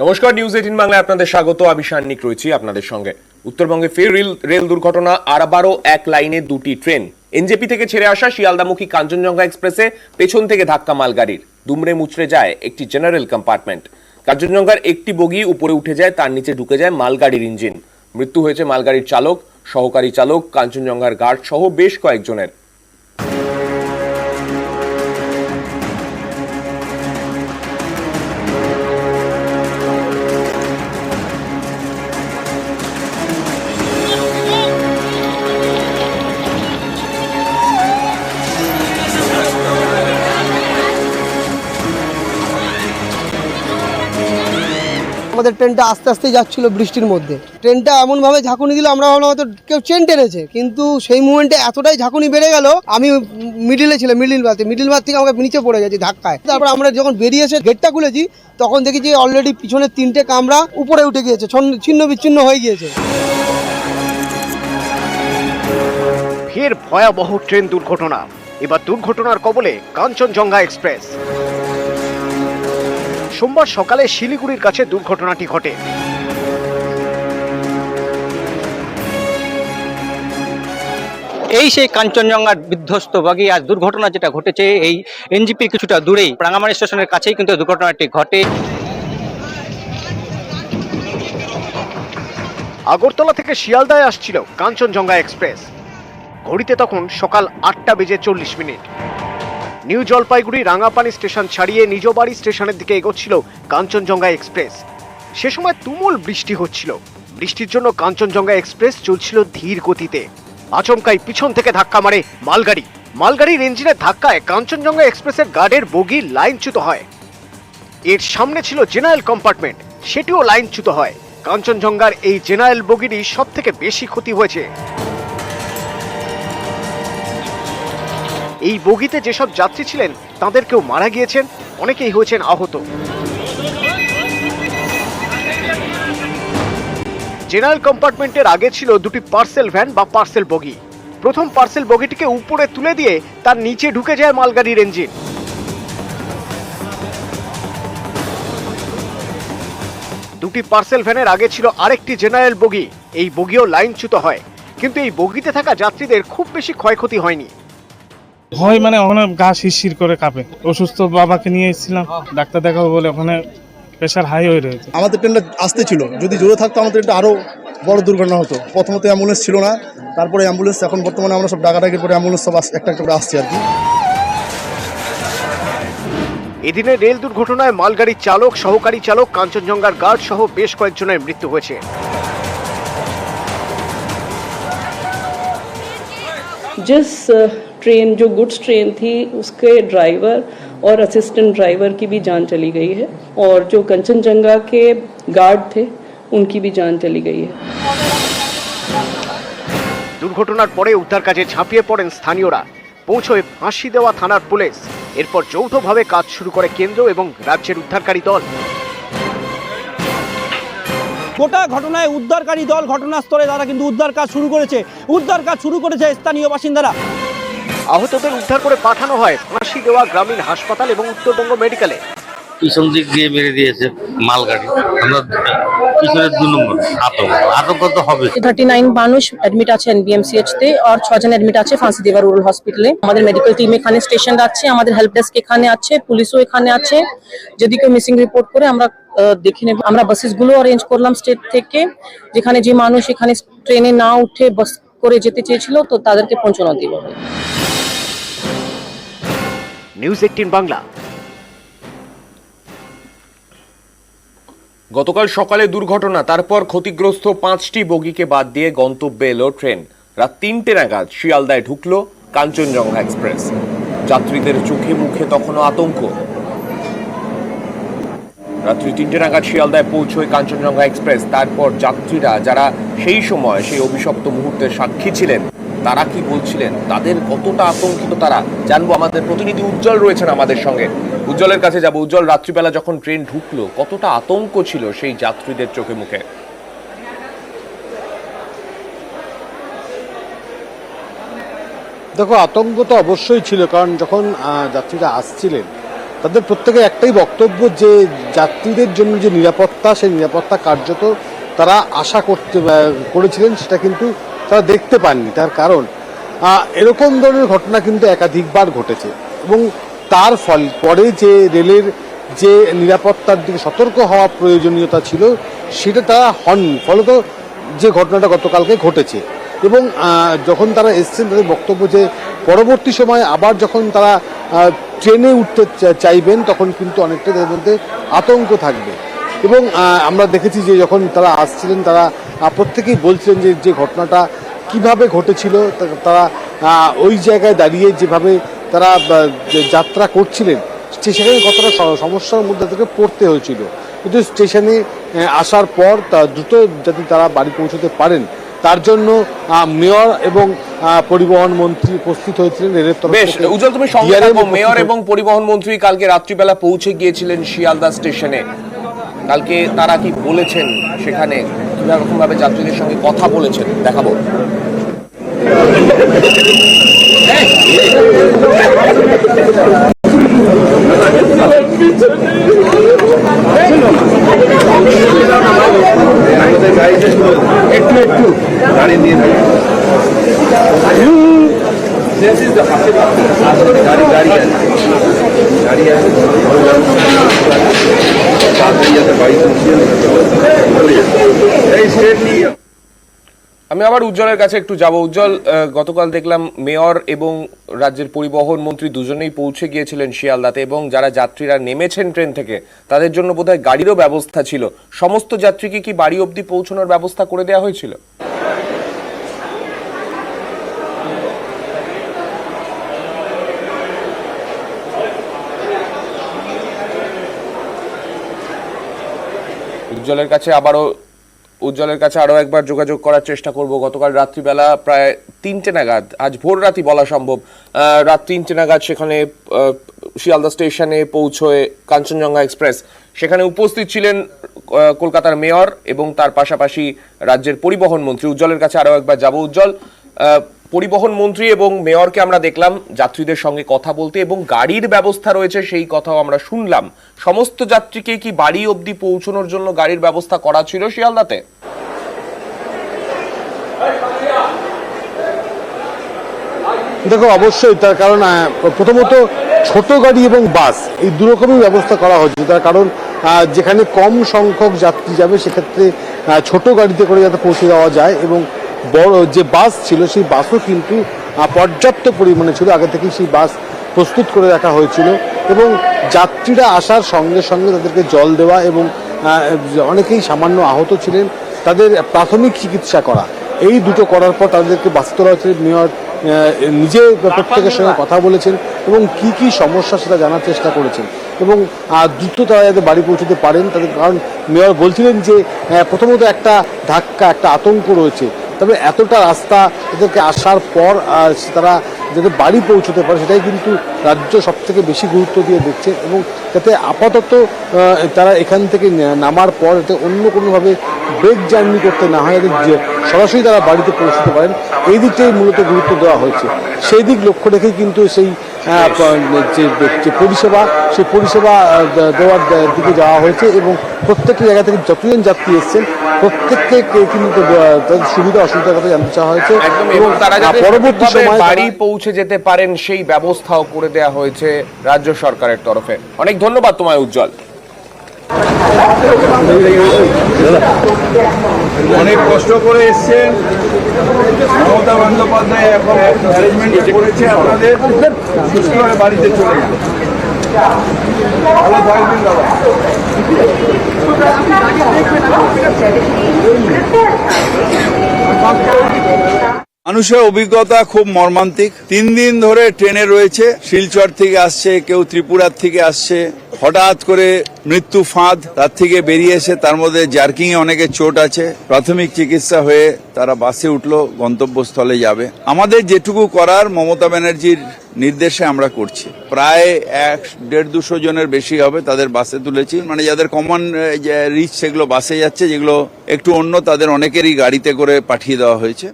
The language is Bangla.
নমস্কার, নিউজ 18 বাংলায় আপনাদের স্বাগত। আমি সান্নিক রয়েছি আপনাদের সঙ্গে। উত্তরবঙ্গে ফের রেল দুর্ঘটনা। আবারও এক লাইনে দুটি ট্রেন। এনজেপি থেকে ছেড়ে আসা শিয়ালদামুখী কাঞ্চনজঙ্ঘা এক্সপ্রেসে পেছন থেকে ধাক্কা মালগাড়ির। দুমড়ে মুচড়ে যায় একটি জেনারেল কম্পার্টমেন্ট। কাঞ্চনজঙ্ঘার একটি বগি উপরে উঠে যায়, তার নিচে ঢুকে যায় মালগাড়ির ইঞ্জিন। মৃত্যু হয়েছে মালগাড়ির চালক, সহকারী চালক, কাঞ্চনজঙ্ঘার গার্ড সহ বেশ কয়েকজনের। আমাদের ট্রেনটা আস্তে আস্তে যাচ্ছিল বৃষ্টির মধ্যে। ট্রেনটা এমনভাবে ঝাঁকুনি দিল, আমরা ভাবলাম হয়তো কেউ চেন টেনেছে, কিন্তু সেই মুভমেন্টে এতটাই ঝাঁকুনি বেড়ে গেল, আমি মিডিল বার থেকে আমাকে নিচে পড়ে গেছি ধাক্কায়। তারপর আমরা যখন বেরিয়ে এসে গেটটা খুলেছি, তখন দেখি যে অলরেডি পিছনে 3টে কামরা উপরে উঠে গিয়েছে, ছিন্ন বিচ্ছিন্ন হয়ে গিয়েছে। ফের ভয়াবহ ট্রেন দুর্ঘটনা। এবার দুর্ঘটনার কবলে কাঞ্চনজঙ্ঘা এক্সপ্রেস। সোমবার সকালে শিলিগুড়ির কাছে দুর্ঘটনাটি ঘটে। এই সেই কাঞ্চনজঙ্ঘার বিধ্বস্ত বগি। আজ দুর্ঘটনা যেটা ঘটেছে এই এনজেপির কিছুটা দূরেই রাঙামাটি স্টেশনের কাছেই কিন্তু দুর্ঘটনাটি ঘটে। আগরতলা থেকে শিয়ালদায় আসছিল কাঞ্চনজঙ্ঘা এক্সপ্রেস। ঘড়িতে তখন সকাল 8:40। নিউ জলপাইগুড়ি রাঙাপানি স্টেশন ছাড়িয়ে নিজ বাড়ি স্টেশনের দিকে এগোচ্ছিল কাঞ্চনজঙ্ঘা এক্সপ্রেস। সে সময় তুমুল বৃষ্টি হচ্ছিল। বৃষ্টির জন্য কাঞ্চনজঙ্ঘা এক্সপ্রেস চলছিল ধীর গতিতে। আচমকাই পিছন থেকে ধাক্কা মারে মালগাড়ির ইঞ্জিনের ধাক্কায় কাঞ্চনজঙ্ঘা এক্সপ্রেসের গার্ডের বগি লাইনচ্যুত হয়। এর সামনে ছিল জেনারেল কম্পার্টমেন্ট, সেটিও লাইনচ্যুত হয়। কাঞ্চনজঙ্ঘার এই জেনারেল বগিরই সব থেকে বেশি ক্ষতি হয়েছে। এই বগিতে যেসব যাত্রী ছিলেন তাদের কেউ মারা গিয়েছেন, অনেকেই হয়েছেন আহত। জেনারেল কম্পার্টমেন্টের আগে ছিল দুটি পার্সেল ভ্যান বা পার্সেল বগি। প্রথম পার্সেল বগিটিকে উপরে তুলে দিয়ে তার নিচে ঢুকে যায় মালগাড়ির ইঞ্জিন। দুটি পার্সেল ভ্যানের আগে ছিল আরেকটি জেনারেল বগি। এই বগিও লাইনচ্যুত হয়, কিন্তু এই বগিতে থাকা যাত্রীদের খুব বেশি ক্ষয়ক্ষতি হয়নি। ভয় মানে ওখানে গা শিরশির করে কাঁপে। অসুস্থ বাবাকে নিয়ে এসেছিলাম, ডাক্তার দেখাবো বলে ওখানে প্রেশার হাই হয়ে রয়েছে। আমাদের ট্রেনটা আসতে ছিল, যদি জোরে থাকতো আমাদের ট্রেনটা আরও বড় দুর্ঘটনা হতো। প্রথমত অ্যাম্বুলেন্স ছিল না, তারপরে অ্যাম্বুলেন্স, এখন বর্তমানে আমরা সব ডাকাডাকির পরে অ্যাম্বুলেন্স সব একটা একটা করে আসছে আর কি। এদিনের রেল দুর্ঘটনায় মালগাড়ির চালক, সহকারী চালক, কাঞ্চনজঙ্ঘার গার্ড সহ বেশ কয়েকজনের মৃত্যু হয়েছে। जिस ट्रेन जो गुड्स ट्रेन थी उसके ड्राइवर और असिस्टेंट ड्राइवर की भी जान चली गई है, और जो कंचनजंगा के गार्ड थे उनकी भी जान चली गई है। দুর্ঘটনার পরে উদ্ধার কাজে ঝাঁপিয়ে পড়েন স্থানীয়রা। পৌঁছয় ফাঁসি দেওয়া থানার পুলিশ। এরপর যৌথভাবে কাজ শুরু করে কেন্দ্র এবং রাজ্যের উদ্ধারকারী দল। গোটা ঘটনায় উদ্ধারকারী দল ঘটনাস্থলে তারা কিন্তু উদ্ধার কাজ শুরু করেছে স্থানীয় বাসিন্দারা। আহতদের উদ্ধার করে পাঠানো হয় ফাঁসি দেওয়া গ্রামীণ হাসপাতাল এবং উত্তরবঙ্গ মেডিকেলে। পিছন দিক দিয়ে মেরে দিয়েছে মালগাড়ি। আমরা পিছনের 2 নম্বর আতঙ্ক তো হবে। 39 মানুষ অ্যাডমিট আছে এনবিএমসিএইচ তে, আর 6 জন অ্যাডমিট আছে ফাঁসিদেওয়া রুরাল হসপিটালে। আমাদের মেডিকেল টিম এখানে স্টেশন আছে, আমাদের হেল্প ডেস্ক এখানে আছে, পুলিশও এখানে আছে। যদি কেউ মিসিং রিপোর্ট করে আমরা দেখে নেব। আমরা বাসেসগুলো অ্যারেঞ্জ করলাম স্টেট থেকে, যেখানে যে মানুষ এখানে ট্রেনে না উঠে বাস করে যেতে চেয়েছিল তো তাদেরকে পৌঁছানো দিব। নিউজ 18 বাংলা। গতকাল সকালে দুর্ঘটনা, তারপর ক্ষতিগ্রস্ত 5টি বগিকে বাদ দিয়ে গন্তব্যে এলো ট্রেন। রাত 3টে নাগাদ শিয়ালদায় ঢুকলো কাঞ্চনজঙ্ঘা এক্সপ্রেস। যাত্রীদের চোখে মুখে তখনও আতঙ্ক। রাত্রি 3টে নাগাদ শিয়ালদায় পৌঁছয় কাঞ্চনজঙ্ঘা এক্সপ্রেস। তারপর যাত্রীরা যারা সেই সময় সেই অভিশপ্ত মুহূর্তের সাক্ষী ছিলেন, তারা কি বলছিলেন, তাদের কতটা আতঙ্কিত তারা জানবো। আমাদের প্রতিনিধি উজ্জ্বল রয়েছেন আমাদের সঙ্গে। উজ্জ্বলের কাছে যাব। উজ্জ্বল, রাত্রিবেলা যখন ট্রেন ঢুকলো কতটা আতঙ্ক ছিল সেই যাত্রীদের চোখে মুখে? দেখো, আতঙ্ক তো অবশ্যই ছিল, কারণ যখন যাত্রীরা আসছিলেন তাদের প্রত্যেকের একটাই বক্তব্য যে যাত্রীদের জন্য যে নিরাপত্তা, সেই নিরাপত্তা কার্যত তারা আশা করেছিলেন, সেটা কিন্তু তারা দেখতে পাননি। তার কারণ এরকম ধরনের ঘটনা কিন্তু একাধিকবার ঘটেছে এবং তার পরে যে রেলের যে নিরাপত্তার দিকে সতর্ক হওয়া প্রয়োজনীয়তা ছিল সেটা তারা হননি, ফলত যে ঘটনাটা গতকালকে ঘটেছে। এবং যখন তারা এসছেন তাদের বক্তব্য যে পরবর্তী সময় আবার যখন তারা ট্রেনে উঠতে চাইবেন তখন কিন্তু অনেকটা তাদের মধ্যে আতঙ্ক থাকবে। এবং আমরা দেখেছি যে যখন তারা আসছিলেন তারা প্রত্যেকেই বলছিলেন যে ঘটনাটা কিভাবে ঘটেছিল, তারা ওই জায়গায় দাঁড়িয়ে যেভাবে তারা যাত্রা করছিলেন সেখানে কতটা সমস্যার মধ্যে থেকে পড়তে হয়েছিল। কিন্তু স্টেশনে আসার পর দ্রুত যাতে তারা বাড়ি পৌঁছতে পারেন তার জন্য মেয়র এবং পরিবহন মন্ত্রী উপস্থিত হয়েছিলেন রেলের তরফ থেকে। বেশ উজ্জ্বল, তুমি সঙ্গে থাকো। মেয়র এবং পরিবহন মন্ত্রী কালকে রাত্রিবেলা পৌঁছে গিয়েছিলেন শিয়ালদা স্টেশনে। কালকে তারা কি বলেছেন, সেখানে কিভাবে ভাবে যাত্রীদের সঙ্গে কথা বলেছেন দেখাবো। আমি আবার উজ্জ্বলের কাছে একটু যাব। উজ্জ্বল, গতকাল দেখলাম মেয়র এবং রাজ্যের পরিবহন মন্ত্রী দুজনেই পৌঁছে গিয়েছিলেন শিয়ালদাতে এবং যারা যাত্রীরা নেমেছেন ট্রেন থেকে তাদের জন্য বোধহয় গাড়িরও ব্যবস্থা ছিল। সমস্ত যাত্রীকে কি বাড়ি অবধি পৌঁছানোর ব্যবস্থা করে দেওয়া হয়েছিল? উজ্জ্বলের কাছে আরো একবার যোগাযোগ করার চেষ্টা করব। গতকাল রাত্রিবেলা প্রায় 3টে নাগাদ, আজ ভোর রাতি বলা সম্ভব, রাত 3টে নাগাদ সেখানে শিয়ালদা স্টেশনে পৌঁছয় কাঞ্চনজঙ্ঘা এক্সপ্রেস। সেখানে উপস্থিত ছিলেন কলকাতার মেয়র এবং তার পাশাপাশি রাজ্যের পরিবহন মন্ত্রী। উজ্জ্বলের কাছে আরো একবার যাব। উজ্জ্বল, পরিবহন মন্ত্রী এবং মেয়রকে আমরা দেখলাম যাত্রীদের সঙ্গে কথা বলতে এবং গাড়ির ব্যবস্থা রয়েছে সেই কথাও আমরা শুনলাম। সমস্ত যাত্রীকে কি বাড়ি অবধি পৌঁছানোর জন্য গাড়ির ব্যবস্থা করা ছিল শিয়ালদাতে? দেখো, অবশ্যই। তার কারণ প্রথমত ছোট গাড়ি এবং বাস এই দুরকমই ব্যবস্থা করা হচ্ছে। তার কারণ যেখানে কম সংখ্যক যাত্রী যাবে সেক্ষেত্রে ছোট গাড়িতে করে যাতে পৌঁছে দেওয়া যায় এবং বড় যে বাস ছিল সেই বাসও কিন্তু পর্যাপ্ত পরিমাণে ছিল, আগে থেকেই সেই বাস প্রস্তুত করে রাখা হয়েছিল এবং যাত্রীরা আসার সঙ্গে সঙ্গে তাদেরকে জল দেওয়া এবং অনেকেই সামান্য আহত ছিলেন তাদের প্রাথমিক চিকিৎসা করা, এই দুটো করার পর তাদেরকে বাসে তোলা হয়েছে। মেয়র নিজে প্রত্যেকের সঙ্গে কথা বলেছেন এবং কি কি সমস্যা সেটা জানার চেষ্টা করেছেন এবং দ্রুত তারা যাতে বাড়ি পৌঁছতে পারেন তাদের। কারণ মেয়র বলছিলেন যে প্রথমত একটা ধাক্কা, একটা আতঙ্ক রয়েছে, তবে এতটা রাস্তা এদেরকে আসার পর তারা যাতে বাড়ি পৌঁছতে পারে সেটাই কিন্তু রাজ্য সবথেকে বেশি গুরুত্ব দিয়ে দেখছে এবং যাতে আপাতত তারা এখান থেকে নামার পর যাতে অন্য কোনোভাবে ব্রেক জার্নি করতে না হয়, সরাসরি তারা বাড়িতে পৌঁছতে পারেন, এই দিকটাই মূলত গুরুত্ব দেওয়া হয়েছে। সেই দিক লক্ষ্য রেখেই কিন্তু সেই যে পরিষেবা সেই পরিষেবা দেওয়ার দিকে যাওয়া হয়েছে এবং প্রত্যেকটি জায়গা থেকে যতজন যাত্রী এসছেন প্রত্যেককে কিন্তু তাদের সুবিধা অসুবিধার কথা জানতে চাওয়া হয়েছে এবং তারা পরবর্তী সময় বাড়ি পৌঁছে যেতে পারেন সেই ব্যবস্থাও করে দেওয়া হয়েছে রাজ্য সরকারের তরফে। অনেক ধন্যবাদ তোমায় উজ্জ্বল। অনেক কষ্ট করে এসছেন, মমতা বন্দ্যোপাধ্যায় এখন অ্যারেঞ্জমেন্ট করেছে আপনাদের সুস্থভাবে বাড়িতে চলে যান। ভালো থাকবেন দাদা। মানুষের অভিজ্ঞতা খুব মর্মান্তিক। 3 দিন ধরে ট্রেনে রয়েছে, শিলচর থেকে আসছে, কেউ ত্রিপুরার থেকে আসছে, হঠাৎ করে মৃত্যু ফাঁদ তার থেকে বেরিয়ে এসে তার মধ্যে জার্কিং এ অনেকের চোট আছে, প্রাথমিক চিকিৎসা হয়ে তারা বাসে উঠলো, গন্তব্যস্থলে যাবে। আমাদের যেটুকু করার মমতা ব্যানার্জির নির্দেশে আমরা করছি। প্রায় 150-200 জনের বেশি হবে, তাদের বাসে তুলেছি। মানে যাদের কমন রিচ সেগুলো বাসে যাচ্ছে, যেগুলো একটু অন্য তাদের অনেকেরই গাড়িতে করে পাঠিয়ে দেওয়া হয়েছে।